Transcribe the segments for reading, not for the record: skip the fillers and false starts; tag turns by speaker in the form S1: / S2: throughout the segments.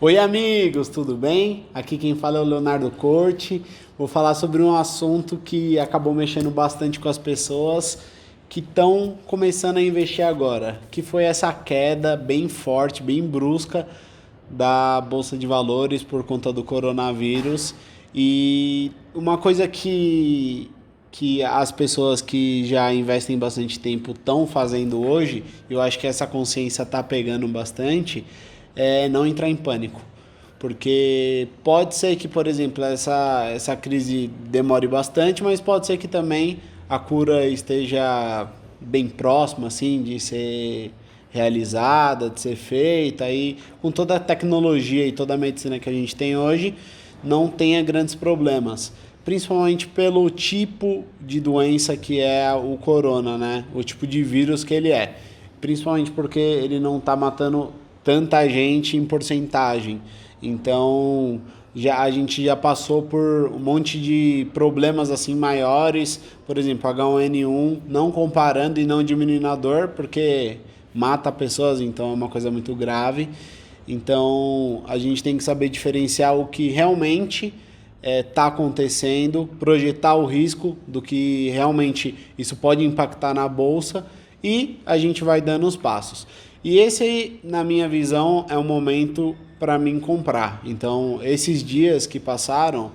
S1: Oi, amigos, tudo bem? Aqui quem fala é o Leonardo Corte. Vou falar sobre um assunto que acabou mexendo bastante com as pessoas que estão começando a investir agora, que foi essa queda bem forte, bem brusca da Bolsa de Valores por conta do coronavírus. E uma coisa que as pessoas que já investem bastante tempo estão fazendo hoje, eu acho que essa consciência está pegando bastante, é não entrar em pânico. Porque pode ser que, por exemplo, essa crise demore bastante, mas pode ser que também a cura esteja bem próxima, assim, de ser realizada, de ser feita. E com toda a tecnologia e toda a medicina que a gente tem hoje, não tenha grandes problemas. Principalmente pelo tipo de doença que é o corona, né? O tipo de vírus que ele é. Principalmente porque ele não está matando tanta gente em porcentagem. Então, a gente já passou por um monte de problemas assim maiores, por exemplo, H1N1, não comparando e não diminuindo a dor, porque mata pessoas, então é uma coisa muito grave. Então, a gente tem que saber diferenciar o que realmente está acontecendo, projetar o risco do que realmente isso pode impactar na bolsa e a gente vai dando os passos. E esse aí, na minha visão, é o momento para mim comprar. Então, esses dias que passaram,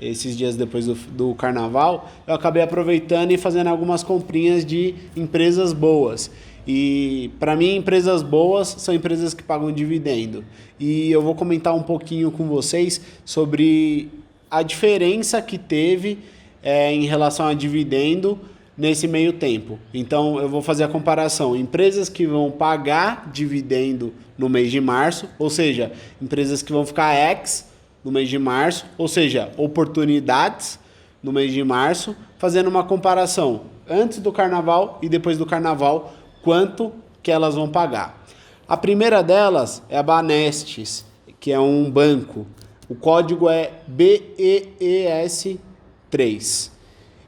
S1: esses dias depois do carnaval, eu acabei aproveitando e fazendo algumas comprinhas de empresas boas. E para mim, empresas boas são empresas que pagam dividendo. E eu vou comentar um pouquinho com vocês sobre a diferença que teve em relação a dividendo nesse meio tempo. Então, eu vou fazer a comparação. Empresas que vão pagar dividendo no mês de março, ou seja, empresas que vão ficar ex no mês de março, ou seja, oportunidades no mês de março, fazendo uma comparação antes do carnaval e depois do carnaval, quanto que elas vão pagar. A primeira delas é a Banestes, que é um banco. O código é BEES3.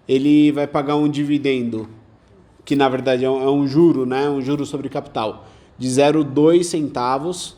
S1: Ele vai pagar um dividendo, que na verdade é um juro, né? Um juro sobre capital, de 0,2 centavos.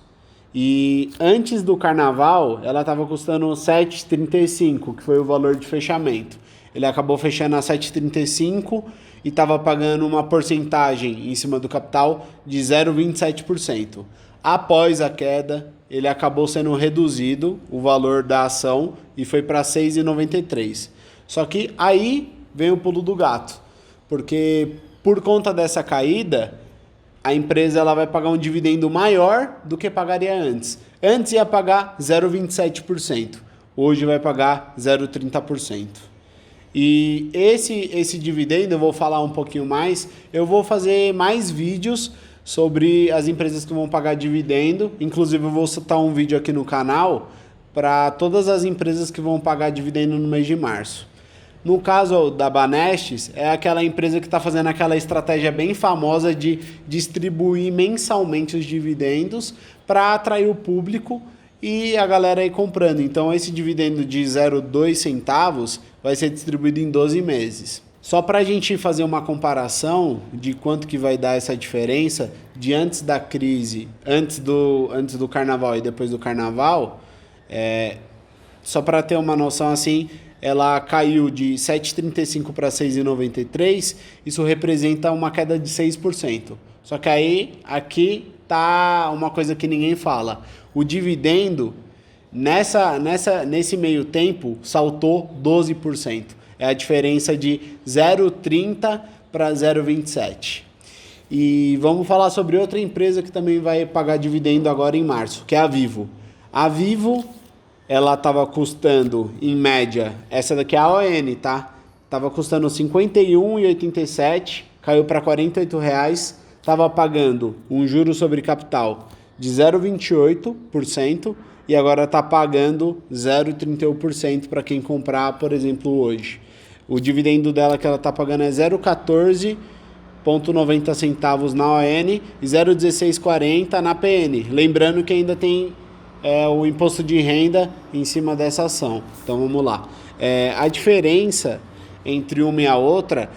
S1: E antes do carnaval, ela estava custando 7,35, que foi o valor de fechamento. Ele acabou fechando a 7,35 e estava pagando uma porcentagem em cima do capital de 0,27%. Após a queda, ele acabou sendo reduzido, o valor da ação, e foi para 6,93. Só que aí vem o pulo do gato, porque por conta dessa caída, a empresa ela vai pagar um dividendo maior do que pagaria antes. Antes ia pagar 0,27%, hoje vai pagar 0,30%. E esse dividendo, eu vou falar um pouquinho mais, eu vou fazer mais vídeos sobre as empresas que vão pagar dividendo, inclusive eu vou soltar um vídeo aqui no canal para todas as empresas que vão pagar dividendo no mês de março. No caso da Banestes, é aquela empresa que está fazendo aquela estratégia bem famosa de distribuir mensalmente os dividendos para atrair o público e a galera aí comprando. Então, esse dividendo de 0,2 centavos vai ser distribuído em 12 meses. Só para a gente fazer uma comparação de quanto que vai dar essa diferença de antes da crise, antes do carnaval e depois do carnaval, só para ter uma noção assim, ela caiu de 7,35 para 6,93, isso representa uma queda de 6%. Só que aí, aqui tá uma coisa que ninguém fala. O dividendo, nesse meio tempo, saltou 12%. É a diferença de 0,30 para 0,27. E vamos falar sobre outra empresa que também vai pagar dividendo agora em março, que é a Vivo. A Vivo, ela estava custando, em média, essa daqui é a ON, tá? Estava custando R$ 51,87, caiu para R$ 48,00, estava pagando um juro sobre capital de 0,28% e agora está pagando 0,31% para quem comprar, por exemplo, hoje. O dividendo dela que ela está pagando é 0,14,90 centavos na ON e 0,1640 na PN. Lembrando que ainda tem o imposto de renda em cima dessa ação. Então vamos lá. A diferença entre uma e a outra,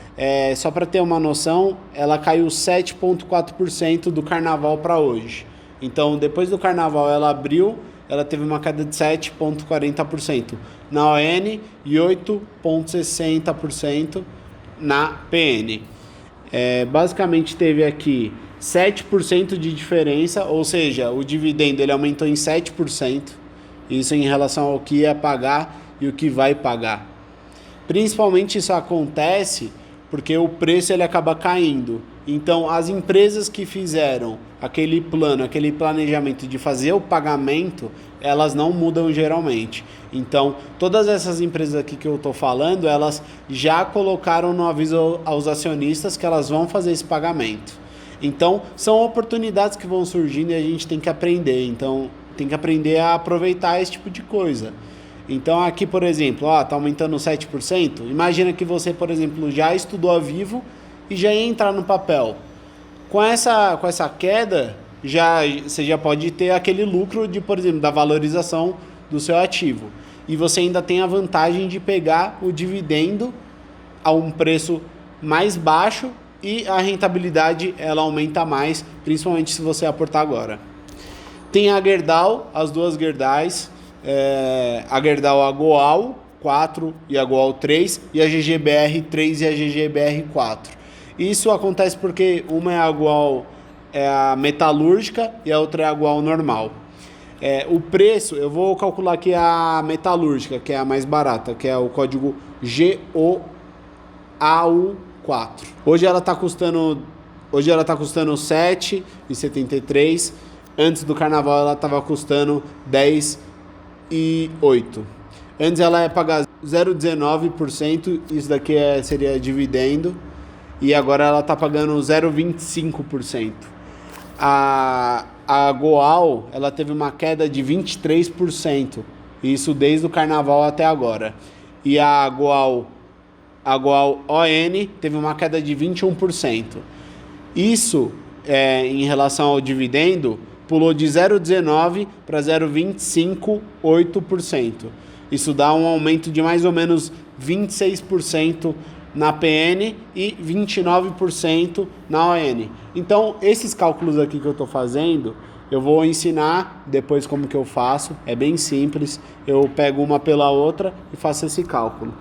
S1: só para ter uma noção, ela caiu 7,4% do carnaval para hoje. Então depois do carnaval ela abriu ela teve uma queda de 7,40% na ON e 8,60% na PN. Basicamente teve aqui 7% de diferença, ou seja, o dividendo ele aumentou em 7%, isso em relação ao que ia pagar e o que vai pagar. Principalmente isso acontece porque o preço ele acaba caindo. Então, as empresas que fizeram aquele plano, aquele planejamento de fazer o pagamento, elas não mudam geralmente. Então, todas essas empresas aqui que eu estou falando, elas já colocaram no aviso aos acionistas que elas vão fazer esse pagamento. Então, são oportunidades que vão surgindo e a gente tem que aprender. Então, tem que aprender a aproveitar esse tipo de coisa. Então, aqui, por exemplo, está aumentando 7%. Imagina que você, por exemplo, já estudou a Vivo e já ia entrar no papel. Com essa queda, você já pode ter aquele lucro de, por exemplo, da valorização do seu ativo. E você ainda tem a vantagem de pegar o dividendo a um preço mais baixo e a rentabilidade ela aumenta mais, principalmente se você aportar agora. Tem a Gerdau, as duas Gerdais, a Gerdau a Goal 4 e a Goal 3 e a GGBR 3 e a GGBR 4. Isso acontece porque uma é a Goal a metalúrgica e a outra é a Goal normal. O preço, eu vou calcular aqui a metalúrgica, que é a mais barata, que é o código GOAU4. Hoje ela está custando R$ 7,73. Antes do carnaval ela estava custando R$ 10,08. Antes ela ia pagar 0,19%, isso daqui seria dividendo, e agora ela está pagando 0,25%. A Goal, ela teve uma queda de 23%, isso desde o carnaval até agora. E a Goal ON teve uma queda de 21%. Isso, em relação ao dividendo, pulou de 0,19% para 0,258%. Isso dá um aumento de mais ou menos 26% na PN e 29% na ON. Então, esses cálculos aqui que eu estou fazendo, eu vou ensinar depois como que eu faço. É bem simples. Eu pego uma pela outra e faço esse cálculo.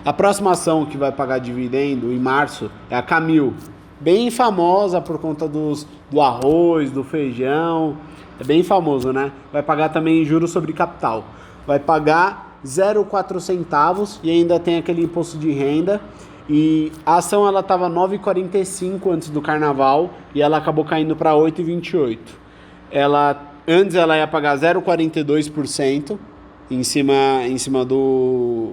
S1: A próxima ação que vai pagar dividendo em março é a Camil. Bem famosa por conta do arroz, do feijão. É bem famoso, né? Vai pagar também juros sobre capital. Vai pagar 0,4 centavos e ainda tem aquele imposto de renda. E a ação ela estava 9,45 antes do carnaval e ela acabou caindo para 8,28. Antes ela ia pagar 0,42% em cima do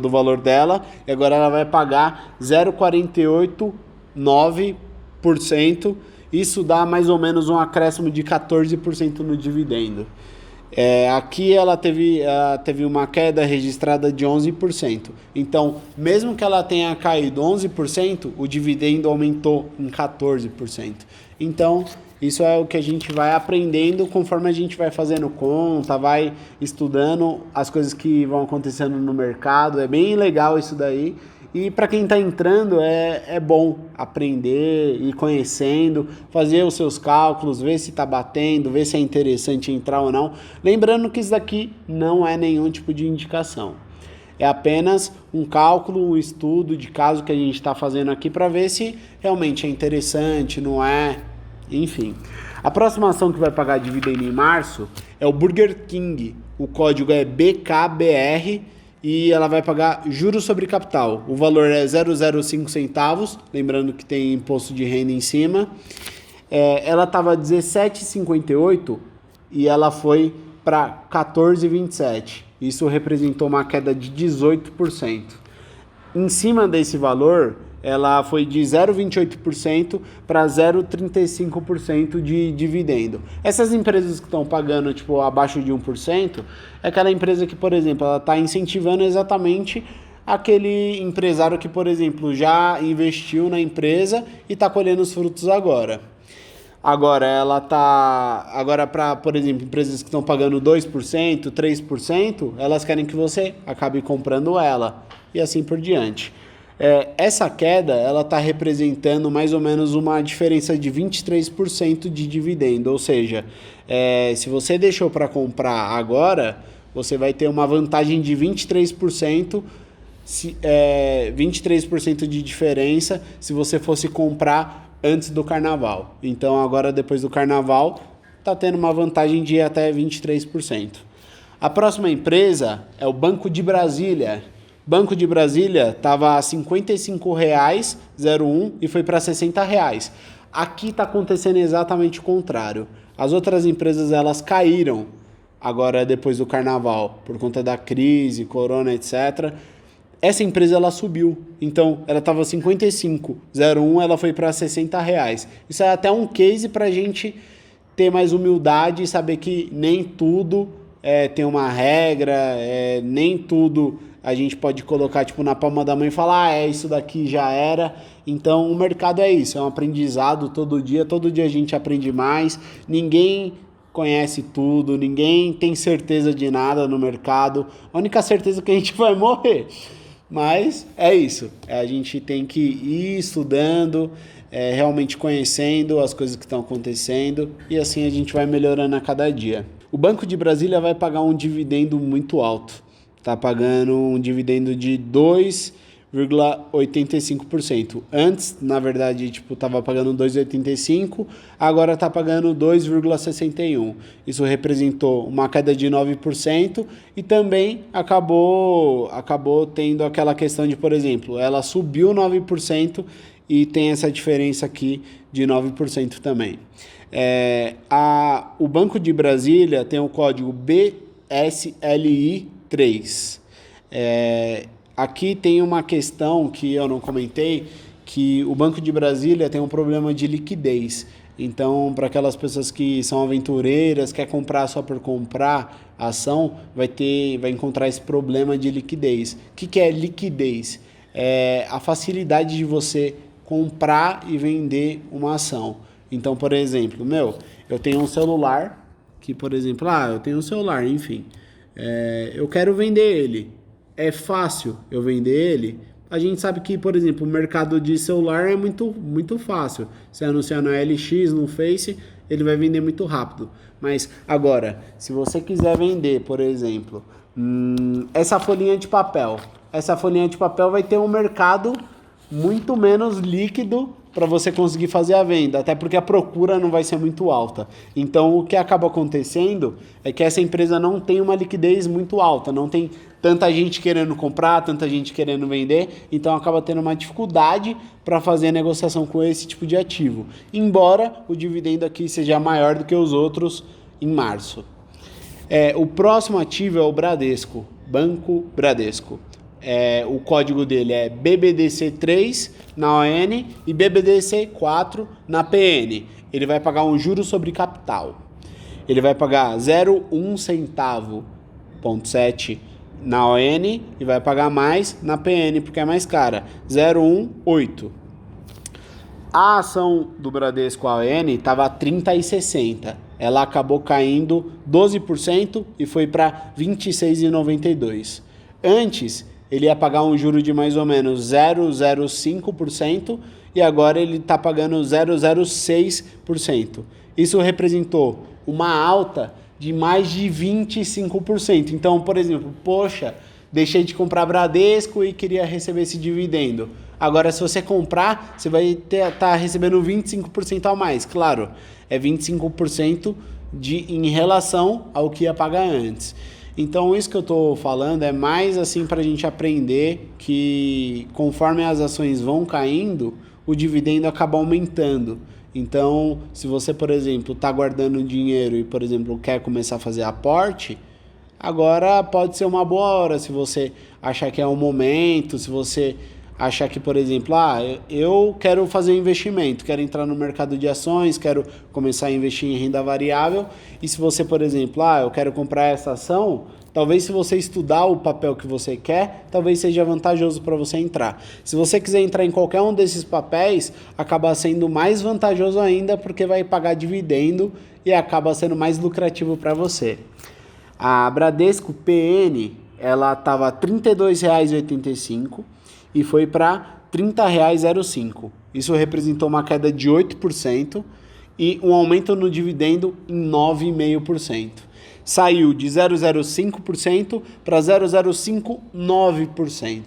S1: valor dela, e agora ela vai pagar 0,489%. Isso dá mais ou menos um acréscimo de 14% no dividendo. Aqui ela teve uma queda registrada de 11%. Então, mesmo que ela tenha caído 11%, o dividendo aumentou em 14%. Então, isso é o que a gente vai aprendendo conforme a gente vai fazendo conta, vai estudando as coisas que vão acontecendo no mercado. É bem legal isso daí. E para quem está entrando, é bom aprender, ir conhecendo, fazer os seus cálculos, ver se está batendo, ver se é interessante entrar ou não. Lembrando que isso daqui não é nenhum tipo de indicação. É apenas um cálculo, um estudo de caso que a gente está fazendo aqui para ver se realmente é interessante, não é... Enfim. A próxima ação que vai pagar dividendo em março é o Burger King. O código é BKBR. E ela vai pagar juros sobre capital. O valor é 0,05 centavos, lembrando que tem imposto de renda em cima. Ela estava 17,58 e ela foi para 14,27. Isso representou uma queda de 18%. Em cima desse valor, ela foi de 0,28% para 0,35% de dividendo. Essas empresas que estão pagando abaixo de 1%, é aquela empresa que, por exemplo, ela está incentivando exatamente aquele empresário que, por exemplo, já investiu na empresa e está colhendo os frutos agora. Agora, para, por exemplo, empresas que estão pagando 2%, 3%, elas querem que você acabe comprando ela e assim por diante. Essa queda, ela está representando mais ou menos uma diferença de 23% de dividendo, ou seja, se você deixou para comprar agora, você vai ter uma vantagem de 23%, 23% de diferença se você fosse comprar antes do carnaval. Então agora, depois do carnaval, está tendo uma vantagem de até 23%. A próxima empresa é o Banco de Brasília. Banco de Brasília estava a R$ 55,01 e foi para R$ 60. Aqui está acontecendo exatamente o contrário. As outras empresas elas caíram agora depois do carnaval, por conta da crise, corona, etc. Essa empresa ela subiu. Então ela estava R$ 55,01, ela foi para R$ 60. Isso é até um case para a gente ter mais humildade e saber que nem tudo tem uma regra, nem tudo a gente pode colocar tipo na palma da mão e falar, isso daqui já era. Então o mercado é isso, é um aprendizado todo dia a gente aprende mais, ninguém conhece tudo, ninguém tem certeza de nada no mercado, a única certeza é que a gente vai morrer. Mas é isso, a gente tem que ir estudando, realmente conhecendo as coisas que estão acontecendo e assim a gente vai melhorando a cada dia. O Banco de Brasília vai pagar um dividendo muito alto, está pagando um dividendo de 2,85%. Antes, na verdade, estava pagando 2,85%, agora está pagando 2,61%. Isso representou uma queda de 9% e também acabou tendo aquela questão de, por exemplo, ela subiu 9% e tem essa diferença aqui de 9% também. O Banco de Brasília tem o código BSLI3. Aqui tem uma questão que eu não comentei, que o Banco de Brasília tem um problema de liquidez. Então, para aquelas pessoas que são aventureiras, quer comprar só por comprar ação, vai encontrar esse problema de liquidez. O que é liquidez? É a facilidade de você comprar e vender uma ação. Então, por exemplo, eu tenho um celular, que, por exemplo, eu tenho um celular, enfim, eu quero vender ele. É fácil eu vender ele? A gente sabe que, por exemplo, o mercado de celular é muito, muito fácil. Se anunciar no LX, no Face, ele vai vender muito rápido. Mas agora, se você quiser vender, por exemplo, essa folhinha de papel vai ter um mercado muito menos líquido para você conseguir fazer a venda, até porque a procura não vai ser muito alta. Então, o que acaba acontecendo é que essa empresa não tem uma liquidez muito alta, não tem tanta gente querendo comprar, tanta gente querendo vender, então acaba tendo uma dificuldade para fazer a negociação com esse tipo de ativo, embora o dividendo aqui seja maior do que os outros em março. O próximo ativo é o Bradesco, Banco Bradesco. O código dele é BBDC3 na ON e BBDC4 na PN. Ele vai pagar um juro sobre capital. Ele vai pagar 0,1 centavo, 0,7 na ON e vai pagar mais na PN porque é mais cara, 0,18. A ação do Bradesco ON estava a 30,60. Ela acabou caindo 12% e foi para 26,92. Antes, ele ia pagar um juro de mais ou menos 0,05% e agora ele está pagando 0,06%. Isso representou uma alta de mais de 25%. Então, por exemplo, deixei de comprar Bradesco e queria receber esse dividendo. Agora, se você comprar, você vai estar recebendo 25% a mais. Claro, é 25% em relação ao que ia pagar antes. Então, isso que eu estou falando é mais assim para a gente aprender que conforme as ações vão caindo, o dividendo acaba aumentando. Então, se você, por exemplo, está guardando dinheiro e, por exemplo, quer começar a fazer aporte, agora pode ser uma boa hora. Se você achar que é um momento, se você achar que, por exemplo, eu quero fazer um investimento, quero entrar no mercado de ações, quero começar a investir em renda variável, e se você, por exemplo, eu quero comprar essa ação, talvez se você estudar o papel que você quer, talvez seja vantajoso para você entrar. Se você quiser entrar em qualquer um desses papéis, acaba sendo mais vantajoso ainda, porque vai pagar dividendo e acaba sendo mais lucrativo para você. A Bradesco PN, ela estava R$ 32,85 e foi para R$ 30,05. Isso representou uma queda de 8% e um aumento no dividendo em 9,5%. Saiu de 0,05% para 0,059%.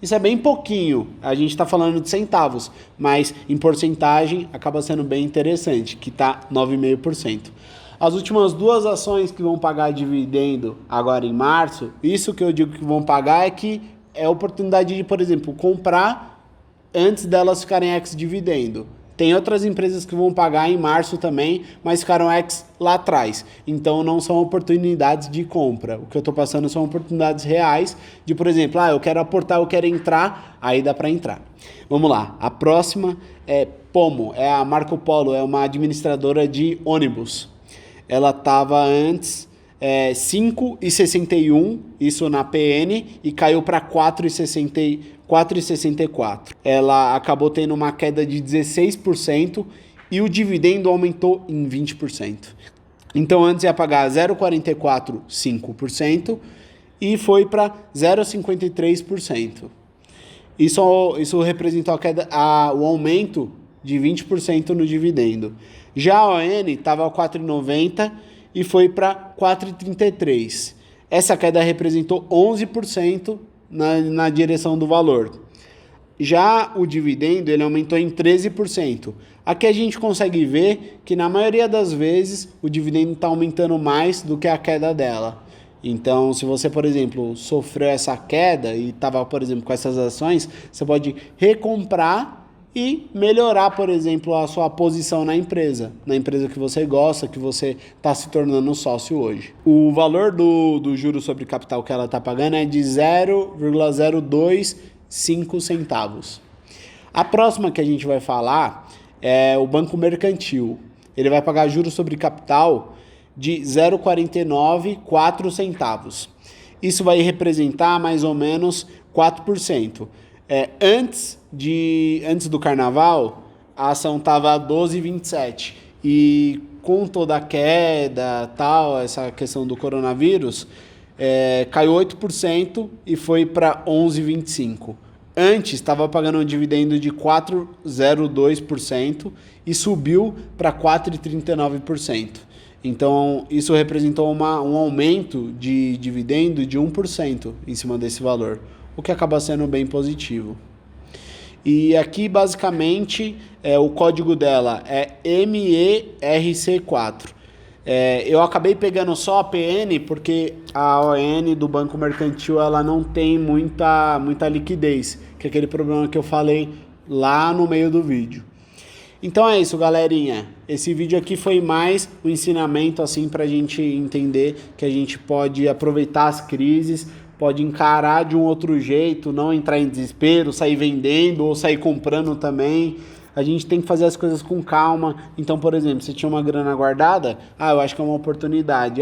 S1: Isso é bem pouquinho, a gente está falando de centavos, mas em porcentagem acaba sendo bem interessante, que está 9,5%. As últimas duas ações que vão pagar dividendo agora em março, isso que eu digo que vão pagar é que é a oportunidade de, por exemplo, comprar antes delas ficarem ex-dividendo. Tem outras empresas que vão pagar em março também, mas ficaram ex lá atrás. Então não são oportunidades de compra. O que eu estou passando são oportunidades reais de, por exemplo, eu quero aportar, eu quero entrar, aí dá para entrar. Vamos lá. A próxima é Pomo, é a Marco Polo, é uma administradora de ônibus. Ela estava antes 5,61, isso na PN, e caiu para 4,64. Ela acabou tendo uma queda de 16% e o dividendo aumentou em 20%. Então antes ia pagar 0,445% e foi para 0,53%. Isso representou o aumento de 20% no dividendo. Já a ON estava a 4,90 e foi para 4,33. Essa queda representou 11% na direção do valor. Já o dividendo ele aumentou em 13%. Aqui a gente consegue ver que na maioria das vezes o dividendo está aumentando mais do que a queda dela. Então, se você, por exemplo, sofreu essa queda e estava, por exemplo, com essas ações, você pode recomprar e melhorar, por exemplo, a sua posição na empresa que você gosta, que você está se tornando sócio hoje. O valor do juro sobre capital que ela está pagando é de 0,025 centavos. A próxima que a gente vai falar é o Banco Mercantil. Ele vai pagar juros sobre capital de 0,494 centavos. Isso vai representar mais ou menos 4%. Antes do carnaval, a ação estava a 12,27 e com toda a queda, essa questão do coronavírus, caiu 8% e foi para 11,25. Antes estava pagando um dividendo de 4,02% e subiu para 4,39%. Então, isso representou um aumento de dividendo de 1% em cima desse valor, o que acaba sendo bem positivo. E aqui, basicamente, o código dela é MERC4. Eu acabei pegando só a PN porque a ON do Banco Mercantil ela não tem muita liquidez, que é aquele problema que eu falei lá no meio do vídeo. Então é isso, galerinha. Esse vídeo aqui foi mais um ensinamento assim, para a gente entender que a gente pode aproveitar as crises, pode encarar de um outro jeito, não entrar em desespero, sair vendendo ou sair comprando também. A gente tem que fazer as coisas com calma. Então, por exemplo, você tinha uma grana guardada, eu acho que é uma oportunidade.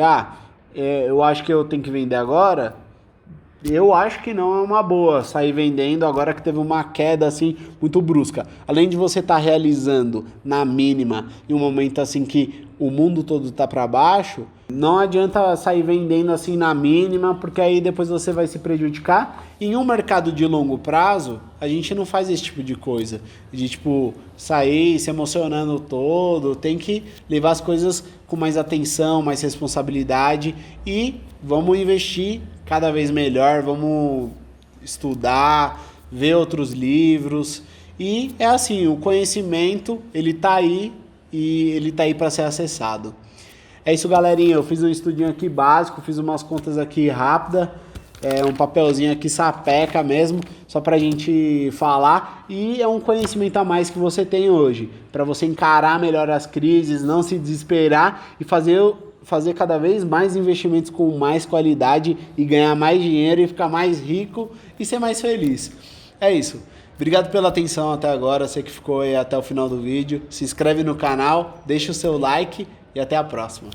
S1: Eu acho que eu tenho que vender agora. Eu acho que não é uma boa sair vendendo agora que teve uma queda assim muito brusca. Além de você estar realizando na mínima em um momento assim que o mundo todo está para baixo, não adianta sair vendendo assim na mínima, porque aí depois você vai se prejudicar. Em um mercado de longo prazo, a gente não faz esse tipo de coisa, de sair se emocionando todo. Tem que levar as coisas com mais atenção, mais responsabilidade e vamos investir cada vez melhor, vamos estudar, ver outros livros. E é assim, o conhecimento, ele tá aí e ele tá aí para ser acessado. É isso, galerinha, eu fiz um estudinho aqui básico, fiz umas contas aqui rápidas, um papelzinho aqui sapeca mesmo, só pra gente falar, e é um conhecimento a mais que você tem hoje, para você encarar melhor as crises, não se desesperar e fazer cada vez mais investimentos com mais qualidade e ganhar mais dinheiro e ficar mais rico e ser mais feliz. É isso. Obrigado pela atenção até agora, você que ficou aí até o final do vídeo. Se inscreve no canal, deixa o seu like e até a próxima.